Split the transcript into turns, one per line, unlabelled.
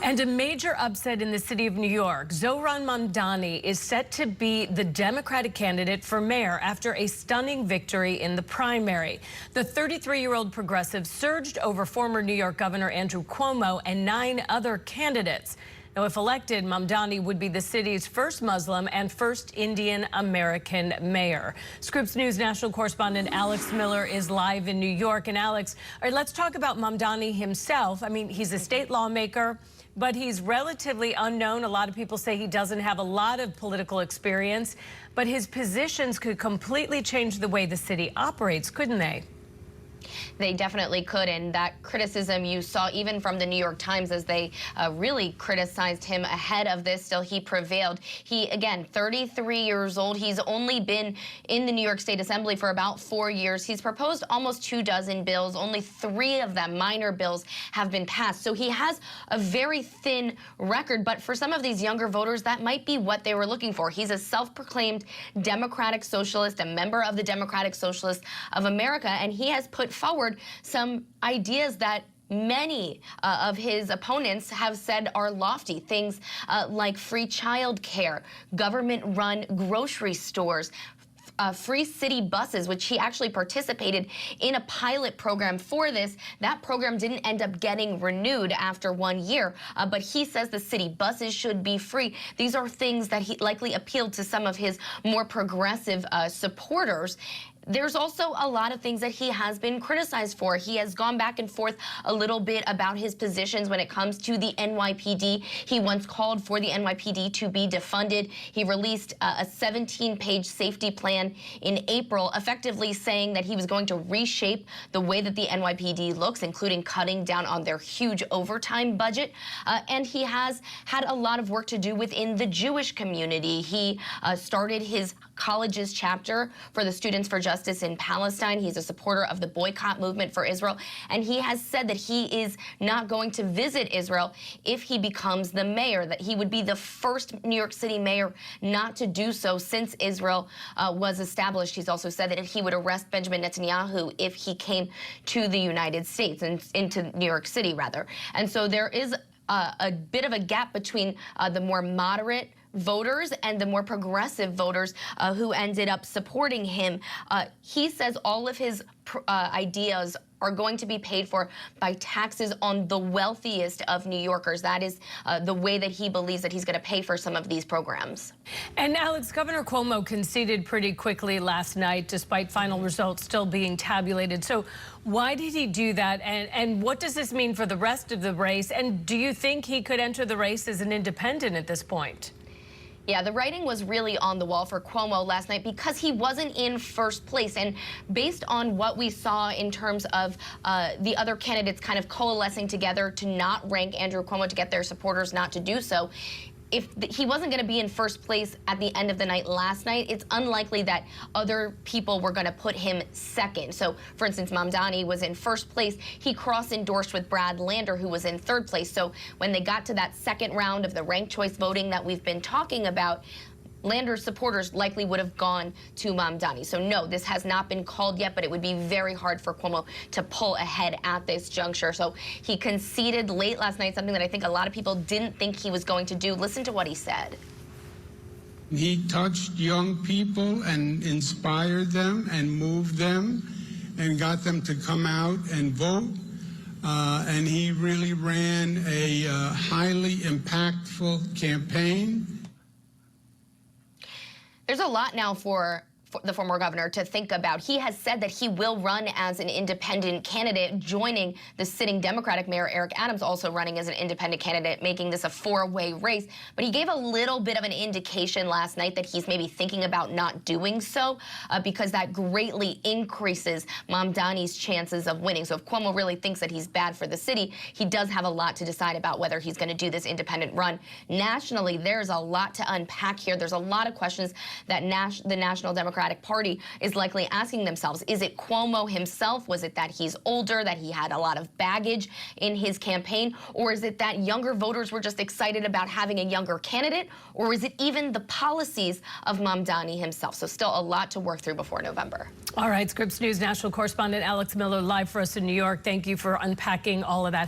And a major upset in the city of New York. Zohran Mamdani is set to be the Democratic candidate for mayor after a stunning victory in the primary. The 33-year-old progressive surged over former New York Governor Andrew Cuomo and 9 other candidates. Now, if elected, Mamdani would be the city's first Muslim and first Indian American mayor. Scripps News national correspondent Alex Miller is live in New York. And Alex, all right, let's talk about Mamdani himself. I mean, he's a state lawmaker, but he's relatively unknown. A lot of people say he doesn't have a lot of political experience, but his positions could completely change the way the city operates, couldn't they?
They definitely could, and that criticism you saw even from the New York Times as they really criticized him ahead of this. Still, he prevailed. He, again, 33 years old. He's only been in the New York State Assembly for about 4 years. He's proposed almost 24 bills. Only 3 of them, minor bills, have been passed. So he has a very thin record, but for some of these younger voters, that might be what they were looking for. He's a self-proclaimed Democratic Socialist, a member of the Democratic Socialists of America, and he has put forward some ideas that many of his opponents have said are lofty. Things like free child care, government-run grocery stores, free city buses, which he actually participated in a pilot program for this. That program didn't end up getting renewed after 1 year, but he says the city buses should be free. These are things that he likely appealed to some of his more progressive supporters. There's also a lot of things that he has been criticized for. He has gone back and forth a little bit about his positions when it comes to the NYPD. He once called for the NYPD to be defunded. He released a 17-page safety plan in April, effectively saying that he was going to reshape the way that the NYPD looks, including cutting down on their huge overtime budget. And he has had a lot of work to do within the Jewish community. He started his college's chapter for the Students for Justice in Palestine. He's a supporter of the boycott movement for Israel, and he has said that he is not going to visit Israel if he becomes the mayor, that he would be the first New York City mayor not to do so since Israel was established. He's also said that he would arrest Benjamin Netanyahu if he came to the United States, and into New York City, rather. And so there is a bit of a gap between the more moderate voters and the more progressive voters who ended up supporting him. He says all of his ideas are going to be paid for by taxes on the wealthiest of New Yorkers. That is the way that he believes that he's going to pay for some of these programs.
And Alex, Governor Cuomo conceded pretty quickly last night, despite final results still being tabulated. So why did he do that? And what does this mean for the rest of the race? And do you think he could enter the race as an independent at this point?
Yeah, the writing was really on the wall for Cuomo last night because he wasn't in first place. And based on what we saw in terms of the other candidates kind of coalescing together to not rank Andrew Cuomo, to get their supporters not to do so, if he wasn't going to be in first place at the end of the night last night, it's unlikely that other people were going to put him second. So, for instance, Mamdani was in first place. He cross-endorsed with Brad Lander, who was in third place. So when they got to that second round of the ranked choice voting that we've been talking about, Lander's supporters likely would have gone to Mamdani. So no, this has not been called yet, but it would be very hard for Cuomo to pull ahead at this juncture. So he conceded late last night, something that I think a lot of people didn't think he was going to do. Listen to what he said.
He touched young people and inspired them and moved them and got them to come out and vote. And he really ran a highly impactful campaign.
There's a lot now for the former governor to think about. He has said that he will run as an independent candidate, joining the sitting Democratic Mayor Eric Adams, also running as an independent candidate, making this a 4-way race. But he gave a little bit of an indication last night that he's maybe thinking about not doing so because that greatly increases Mamdani's chances of winning. So if Cuomo really thinks that he's bad for the city, he does have a lot to decide about whether he's going to do this independent run. Nationally, there's a lot to unpack here. There's a lot of questions that the National Democratic Party is likely asking themselves. Is it Cuomo himself? Was it that he's older, that he had a lot of baggage in his campaign? Or is it that younger voters were just excited about having a younger candidate? Or is it even the policies of Mamdani himself? So still a lot to work through before November.
All right, Scripps News national correspondent Alex Miller live for us in New York. Thank you for unpacking all of that.